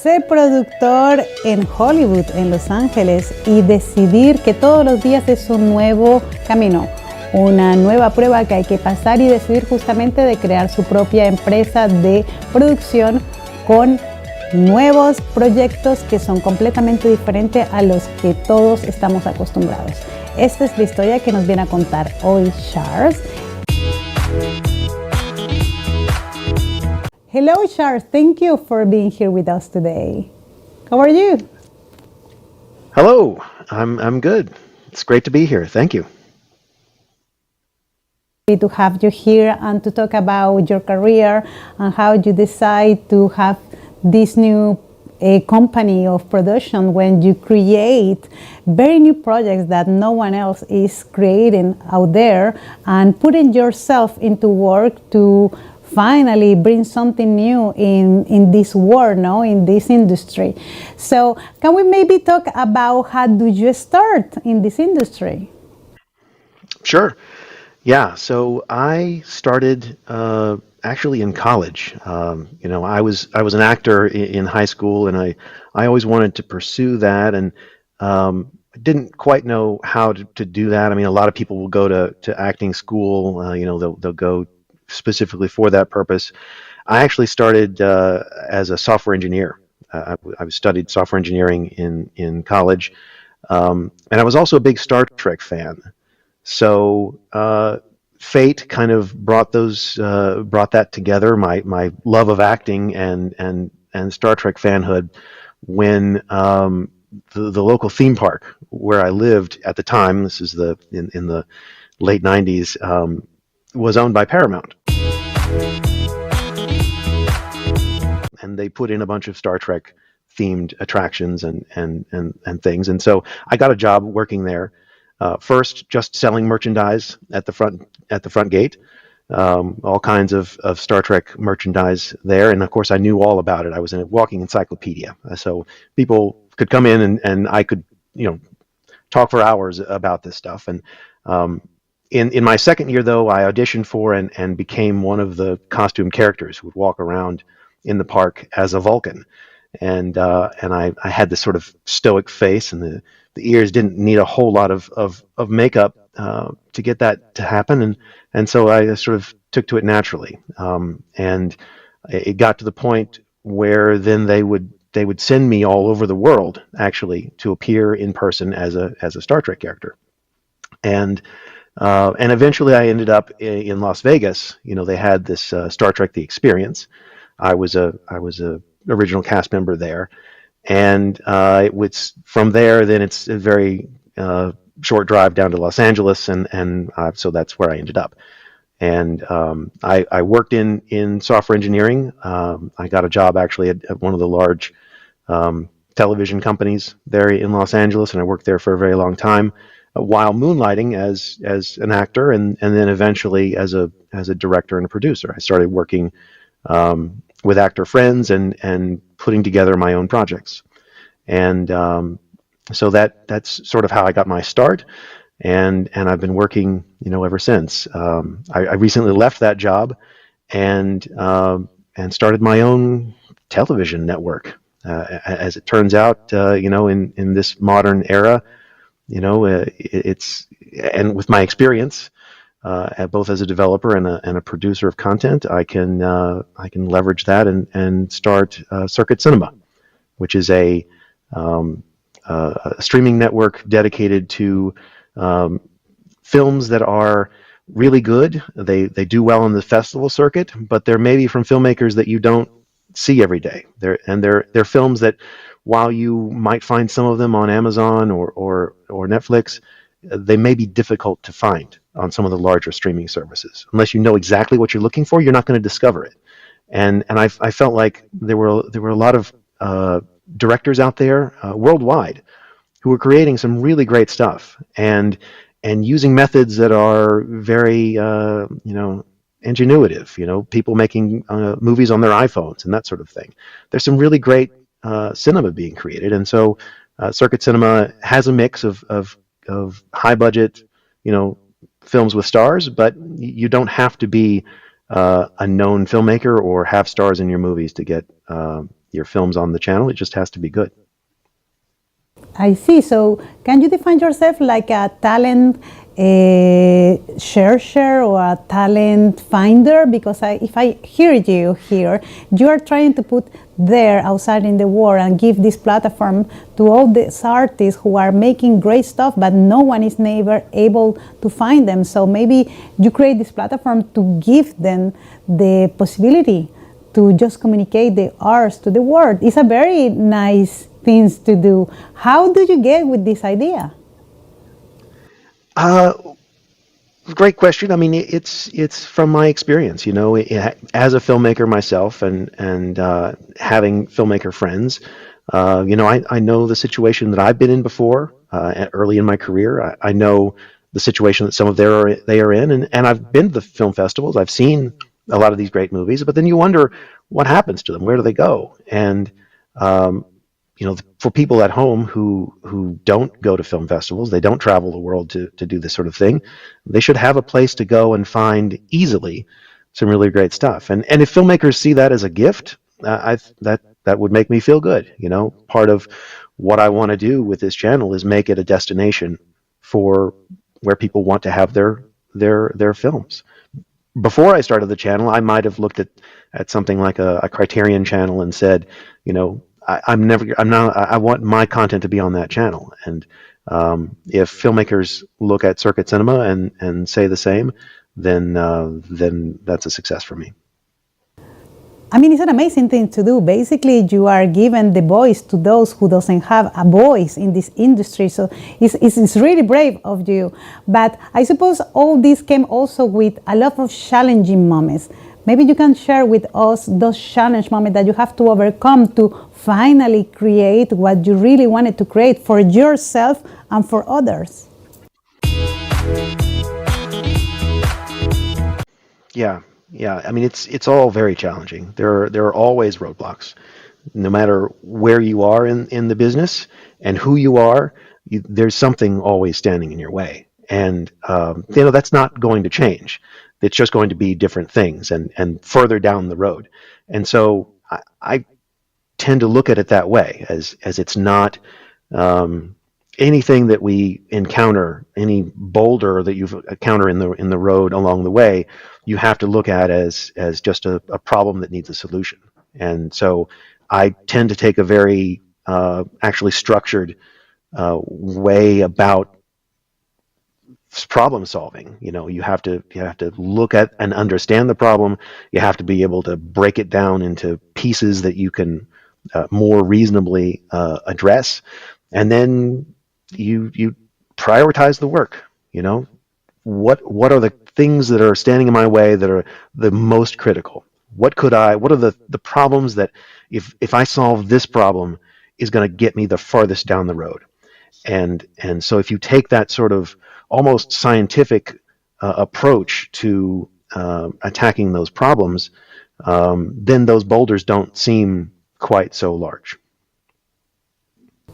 Ser productor en Hollywood, en Los Ángeles, y decidir que todos los días es un nuevo camino, una nueva prueba que hay que pasar, y decidir justamente de crear su propia empresa de producción con nuevos proyectos que son completamente diferentes a los que todos estamos acostumbrados. Esta es la historia que nos viene a contar hoy Charles. Hello, Charles. Thank you for being here with us today. How are you? Hello. I'm good. It's great to be here. Thank you. To have you here and to talk about your career and how you decide to have this new company of production when you create very new projects that no one else is creating out there, and putting yourself into work to finally bring something new in this world, no, in this industry. So can we maybe talk about how do you start in this industry? Sure. Yeah. So I started actually in college. I was an actor in high school, and I always wanted to pursue that, and I didn't quite know how to do that. I mean, a lot of people will go to acting school. They'll go specifically for that purpose. I actually started as a software engineer. I studied software engineering in college, and I was also a big Star Trek fan. So fate kind of brought that together, my love of acting and Star Trek fanhood, when the local theme park where I lived at the time, this is in the late 90s, was owned by Paramount. And they put in a bunch of Star Trek themed attractions and things. And so I got a job working there. First, just selling merchandise at the front gate, all kinds of Star Trek merchandise there. And of course, I knew all about it. I was a walking encyclopedia. So people could come in and I could, talk for hours about this stuff. And in my second year, though, I auditioned for and became one of the costume characters who would walk around in the park as a Vulcan. And I had this sort of stoic face, and the ears didn't need a whole lot of makeup to get that to happen. And so I sort of took to it naturally. And it got to the point where then they would send me all over the world, actually, to appear in person as a Star Trek character. And eventually I ended up in Las Vegas. They had this Star Trek: The Experience. I was a original cast member there, and it was from there. Then it's a very short drive down to Los Angeles, and so that's where I ended up. And I worked in software engineering. I got a job actually at one of the large television companies there in Los Angeles, and I worked there for a very long time, while moonlighting as an actor, and then eventually as a director and a producer. I started working with actor friends and putting together my own projects. And so that's sort of how I got my start, and I've been working ever since. I recently left that job and started my own television network. As it turns out, in this modern era, it's, and with my experience, both as a developer and a producer of content, I can leverage that and start Circuit Cinema, which is a streaming network dedicated to films that are really good. They do well on the festival circuit, but they're maybe from filmmakers that you don't see every day. They're films that, while you might find some of them on Amazon or Netflix, they may be difficult to find on some of the larger streaming services. Unless you know exactly what you're looking for, you're not going to discover it. And I felt like there were a lot of directors out there worldwide who were creating some really great stuff and using methods that are very ingenuitive. People making movies on their iPhones and that sort of thing. There's some really great cinema being created, and so Circuit Cinema has a mix of high budget, films with stars, but you don't have to be a known filmmaker or have stars in your movies to get your film's on the channel. It just has to be good. I see. So, can you define yourself like a talent searcher or a talent finder? Because if I hear you here, you are trying to put there outside in the world and give this platform to all these artists who are making great stuff, but no one is never able to find them. So maybe you create this platform to give them the possibility to just communicate the arts to the world. It's a very nice things to do. How do you get with this idea? Uh, Great question. I mean, it's from my experience, as a filmmaker myself, and having filmmaker friends. I know the situation that I've been in before, early in my career. I know the situation that some of they are in, and I've been to the film festivals. I've seen a lot of these great movies, but then you wonder what happens to them. Where do they go? And um, for people at home who don't go to film festivals, they don't travel the world to do this sort of thing, they should have a place to go and find easily some really great stuff. And if filmmakers see that as a gift, that would make me feel good. Part of what I want to do with this channel is make it a destination for where people want to have their films. Before I started the channel, I might have looked at something like a Criterion channel and said, I want my content to be on that channel. And if filmmakers look at circuit cinema and say the same, then that's a success for me. I mean, it's an amazing thing to do. Basically, you are giving the voice to those who doesn't have a voice in this industry. So it's really brave of you. But I suppose all this came also with a lot of challenging moments. Maybe you can share with us those challenge moments that you have to overcome to finally create what you really wanted to create for yourself and for others. Yeah, yeah. I mean, it's all very challenging. There are always roadblocks, no matter where you are in the business and who you are. There's something always standing in your way, and that's not going to change. It's just going to be different things and further down the road. And so I tend to look at it that way, as it's not anything that we encounter, any boulder that you encounter in the road along the way, you have to look at as just a problem that needs a solution. And so I tend to take a very actually structured way about problem solving. You have to look at and understand the problem. You have to be able to break it down into pieces that you can more reasonably address, and then you prioritize the work. What are the things that are standing in my way that are the most critical? What are the problems that if I solve this problem is going to get me the farthest down the road? And so if you take that sort of almost scientific approach to attacking those problems, then those boulders don't seem quite so large.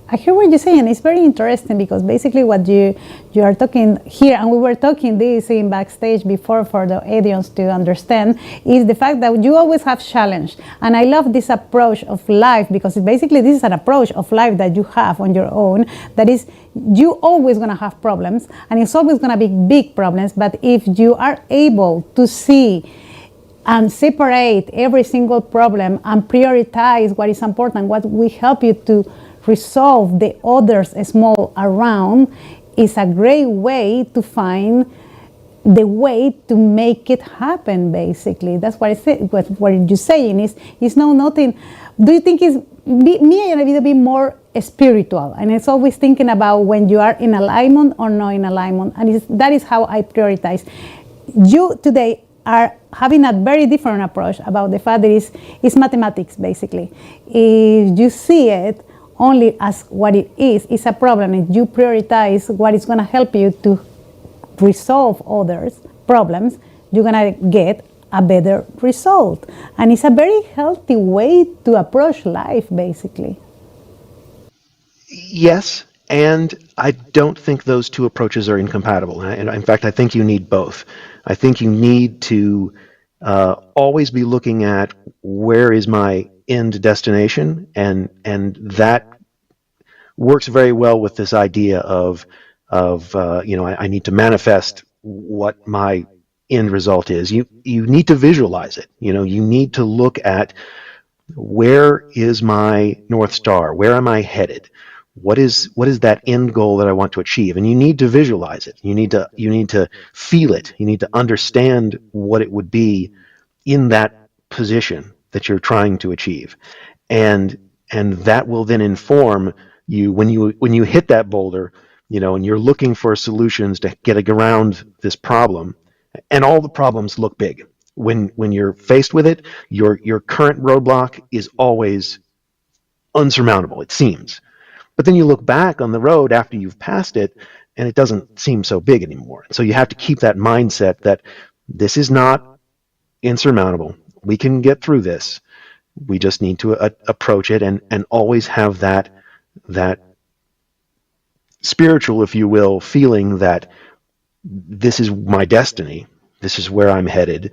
I hear what you're saying. It's very interesting because basically what you are talking here, and we were talking this in backstage before for the audience to understand, is the fact that you always have challenge. And I love this approach of life because basically this is an approach of life that you have on your own. That is, you always going to have problems, and it's always going to be big problems. But if you are able to see and separate every single problem and prioritize what is important, what will help you to resolve the others small around, is a great way to find the way to make it happen. Basically, that's what I say. What you're saying is no nothing. Do you think is me a little bit more spiritual? And it's always thinking about when you are in alignment or not in alignment, and that is how I prioritize. You today are having a very different approach about the fact that it's mathematics. Basically, if you see it only as what it is, it's a problem. If you prioritize what is going to help you to resolve others' problems, you're going to get a better result. And it's a very healthy way to approach life, basically. Yes, and I don't think those two approaches are incompatible. And in fact, I think you need both. I think you need to always be looking at where is my end destination, and that works very well with this idea of I need to manifest what my end result is. You need to visualize it. You need to look at, where is my North Star? Where am I headed? What is that end goal that I want to achieve? And you need to visualize it. You need to feel it. You need to understand what it would be in that position that you're trying to achieve. And that will then inform you when you hit that boulder, and you're looking for solutions to get around this problem. And all the problems look big. When you're faced with it, your current roadblock is always unsurmountable, it seems. But then you look back on the road after you've passed it, and it doesn't seem so big anymore. So you have to keep that mindset that this is not insurmountable. We can get through this. We just need to approach it, and always have that spiritual, if you will, feeling that this is my destiny. This is where I'm headed.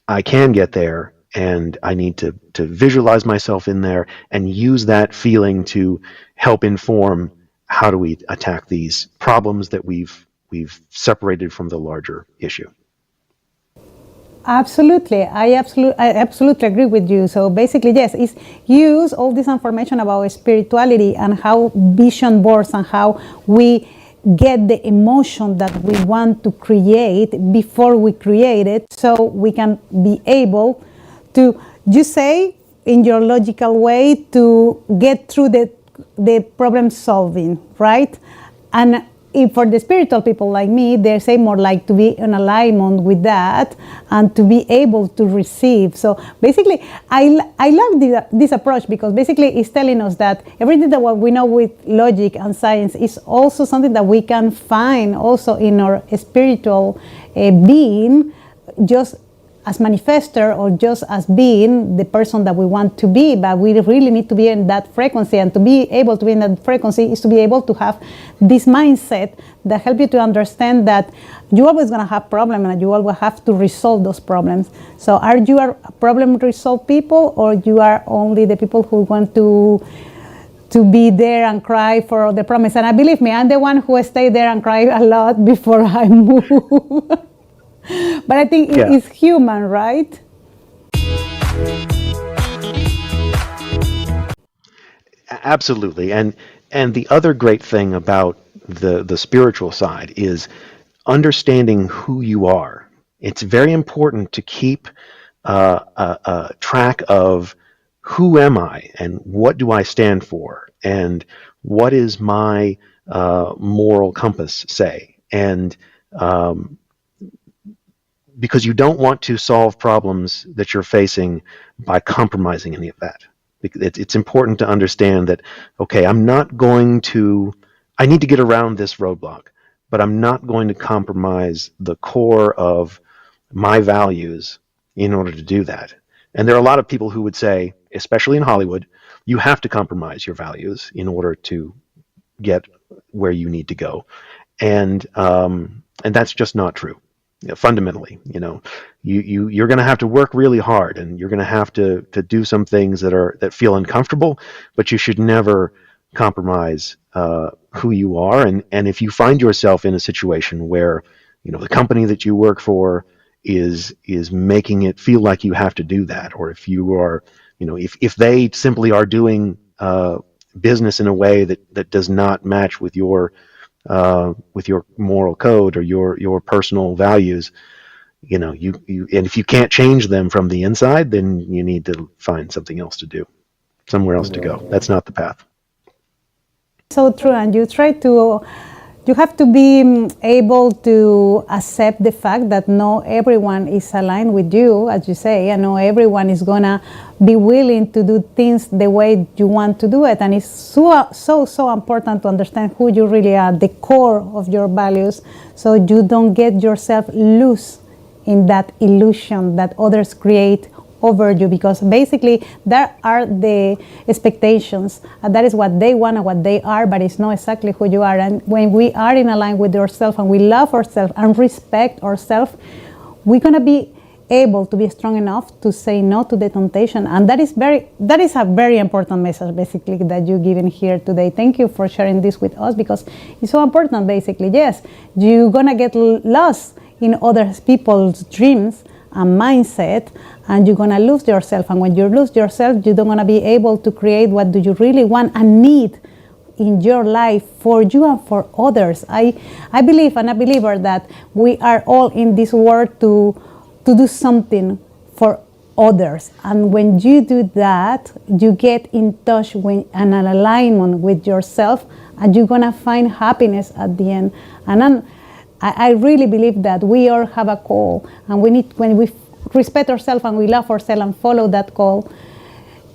I can get there, and I need to visualize myself in there and use that feeling to help inform how do we attack these problems that we've separated from the larger issue. Absolutely, I absolutely agree with you. So basically, yes, it's use all this information about spirituality and how vision boards and how we get the emotion that we want to create before we create it, so we can be able to, you say, in your logical way, to get through the problem solving, right? And if for the spiritual people like me, they say more like to be in alignment with that and to be able to receive. So basically, I love this approach, because basically it's telling us that everything that what we know with logic and science is also something that we can find also in our spiritual being, just as manifester or just as being the person that we want to be. But we really need to be in that frequency, and to be able to be in that frequency is to be able to have this mindset that help you to understand that you're always going to have problems and you always have to resolve those problems. So are you a problem resolve people, or you are only the people who want to be there and cry for the promise? And I believe me, I'm the one who stay there and cry a lot before I move. But I think it is human, right? Absolutely. And the other great thing about the spiritual side is understanding who you are. It's very important to keep a track of who am I and what do I stand for and what is my moral compass say. And because you don't want to solve problems that you're facing by compromising any of that. It's important to understand that, okay, I need to get around this roadblock, but I'm not going to compromise the core of my values in order to do that. And there are a lot of people who would say, especially in Hollywood, you have to compromise your values in order to get where you need to go. And that's just not true. Fundamentally, you're going to have to work really hard, and you're going to have to do some things that feel uncomfortable, but you should never compromise who you are. And if you find yourself in a situation where the company that you work for is making it feel like you have to do that, or if you are if they simply are doing business in a way that does not match with your moral code or your personal values, and if you can't change them from the inside, then you need to find something else to do, somewhere else to go. That's not the path. So true, and you have to be able to accept the fact that not everyone is aligned with you, as you say, and not everyone is gonna be willing to do things the way you want to do it. And it's so important to understand who you really are, the core of your values, so you don't get yourself loose in that illusion that others create over you, because basically there are the expectations, and that is what they want and what they are, but it's not exactly who you are. And when we are in line with ourselves and we love ourselves and respect ourselves, we're going to be able to be strong enough to say no to the temptation. And that is a very important message, basically, that you're giving here today. Thank you for sharing this with us, because it's so important, basically. Yes, you're gonna get lost in other people's dreams and mindset, and you're gonna lose yourself. And when you lose yourself, you're not gonna be able to create what do you really want and need in your life for you and for others. I believe, and a believer, that we are all in this world to do something for others. And when you do that, you get in touch with an alignment with yourself, and you're gonna find happiness at the end. And I really believe that we all have a call, and when we respect ourselves and we love ourselves and follow that call,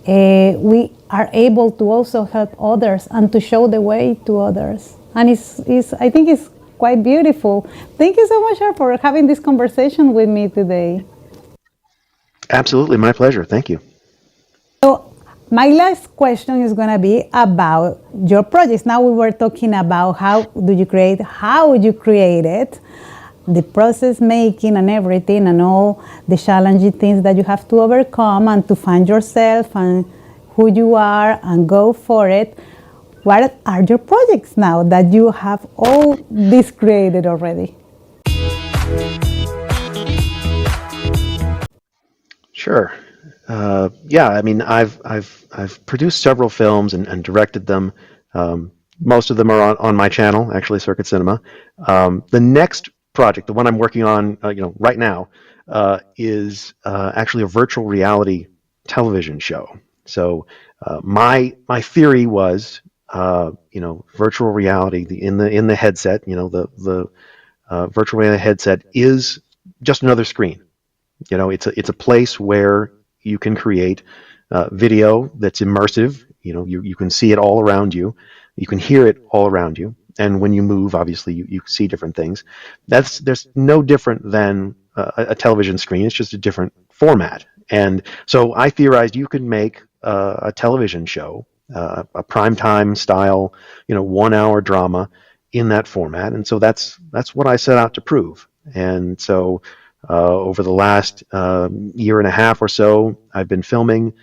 we are able to also help others and to show the way to others. And I think it's quite beautiful. Thank you so much for having this conversation with me today. Absolutely, my pleasure. Thank you. So my last question is going to be about your projects. Now we were talking about how would you create it, the process making and everything, and all the challenging things that you have to overcome and to find yourself and who you are and go for it. What are your projects now that you have all this created already? Sure. Yeah, I mean, I've produced several films and directed them. Most of them are on my channel, actually, Circuit Cinema. The next project, the one I'm working on, right now, is actually a virtual reality television show. So my theory was, virtual reality in the headset. The virtual reality headset is just another screen. It's a place where you can create video that's immersive. You can see it all around you. You can hear it all around you. And when you move, obviously, you see different things. There's no different than a television screen. It's just a different format. And so I theorized you could make a television show, a primetime style, 1 hour drama in that format. And so that's what I set out to prove. And so over the last year and a half or so, I've been filming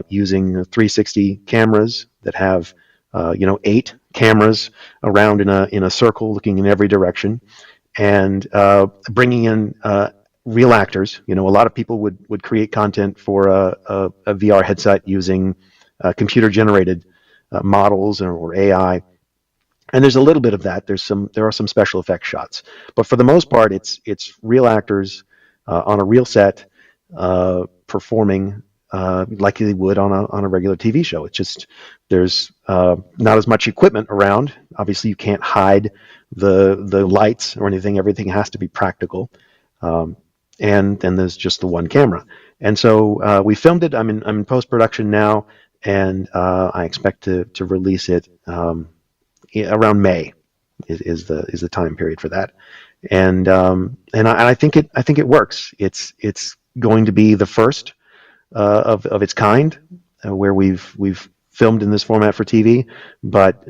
using 360 cameras that have 8 cameras around in a circle looking in every direction, and bringing in real actors. A lot of people would create content for a VR headset using computer generated models or AI. And there's a little bit of that. There are some special effects shots, but for the most part, it's real actors on a real set performing like they would on a regular TV show. It's just there's not as much equipment around. Obviously, you can't hide the lights or anything. Everything has to be practical, and then there's just the one camera. And so we filmed it. I'm in post production now, and I expect to release it around May is the time period for that. And I think it works. It's going to be the first of its kind where we've filmed in this format for TV, but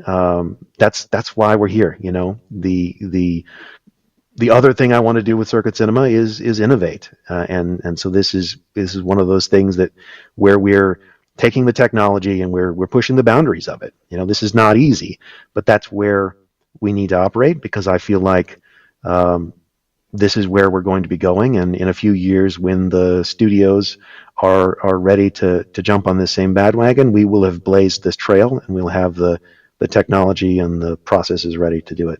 that's why we're here. The other thing I want to do with Circuit Cinema is innovate, and so this is one of those things that where we're taking the technology and we're pushing the boundaries of it. This is not easy, but that's where we need to operate, because I feel like this is where we're going to be going. And in a few years, when the studios are ready to jump on this same bandwagon, we will have blazed this trail, and we'll have the technology and the processes ready to do it.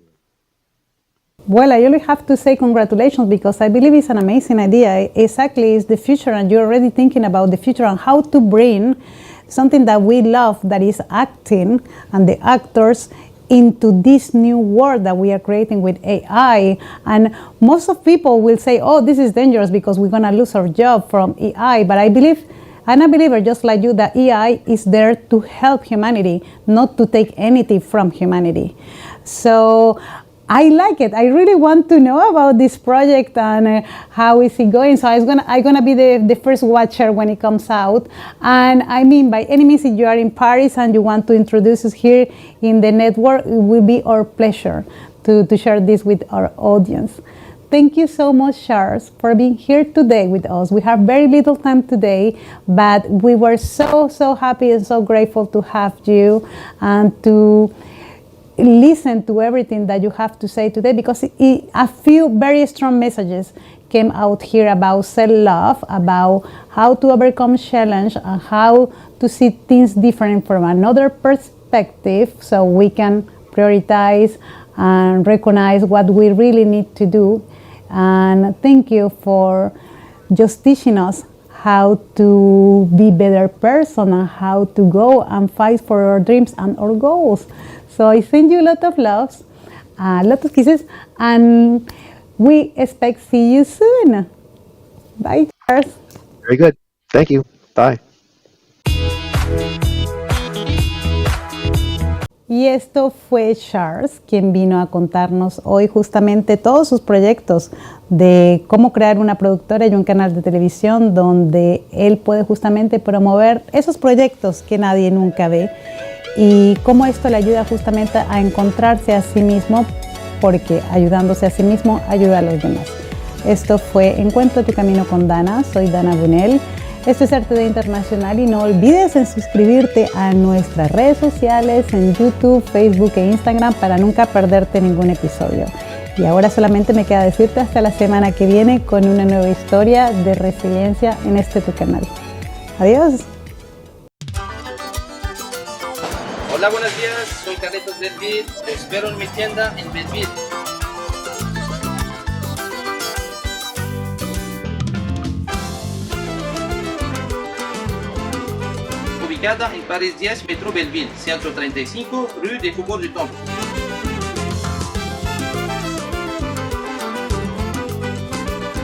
Well, I only have to say congratulations, because I believe it's an amazing idea. Exactly, it's the future, and you're already thinking about the future and how to bring something that we love, that is acting and the actors, into this new world that we are creating with AI. And most of people will say, oh, this is dangerous because we're going to lose our job from AI. But I believe, I'm a believer just like you, that AI is there to help humanity, not to take anything from humanity. So I like it. I really want to know about this project and how is it going. So I'm gonna be the first watcher when it comes out. And I mean, by any means, if you are in Paris and you want to introduce us here in the network, it will be our pleasure to share this with our audience. thank you so much, Charles, for being here today with us. We have very little time today, but we were so happy and so grateful to have you and to listen to everything that you have to say today, because a few very strong messages came out here about self-love, about how to overcome challenge and how to see things different from another perspective, so we can prioritize and recognize what we really need to do. And thank you for just teaching us how to be better person and how to go and fight for our dreams and our goals. So I send you a lot of loves, a lot of kisses, and we expect to see you soon. Bye, Charles. Very good. Thank you. Bye. Y esto fue Charles, quien vino a contarnos hoy justamente todos sus proyectos de cómo crear una productora y un canal de televisión donde él puede justamente promover esos proyectos que nadie nunca ve, y cómo esto le ayuda justamente a encontrarse a sí mismo, porque ayudándose a sí mismo ayuda a los demás. Esto fue Encuentra tu camino con Dana. Soy Dana Bunel. Esto es RTV Internacional y no olvides en suscribirte a nuestras redes sociales en YouTube, Facebook e Instagram para nunca perderte ningún episodio. Y ahora solamente me queda decirte hasta la semana que viene con una nueva historia de resiliencia en este tu canal. Adiós. Hola, buenos días, soy Carlitos Bedvid, te espero en mi tienda en Bedvid. Ubicada en París 10, Metro Belleville, 135, Rue des Faubourgs du Temple.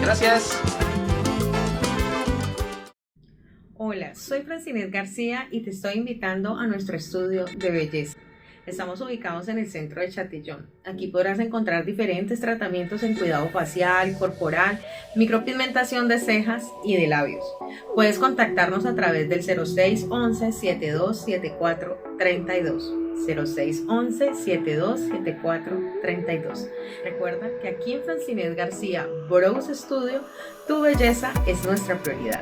Gracias. Hola, soy Francinet García y te estoy invitando a nuestro estudio de belleza. Estamos ubicados en el centro de Chatillon. Aquí podrás encontrar diferentes tratamientos en cuidado facial, corporal, micropigmentación de cejas y de labios. Puedes contactarnos a través del 0611 7274 32. 0611 7274 32. Recuerda que aquí en Francinet García Brows Studio, tu belleza es nuestra prioridad.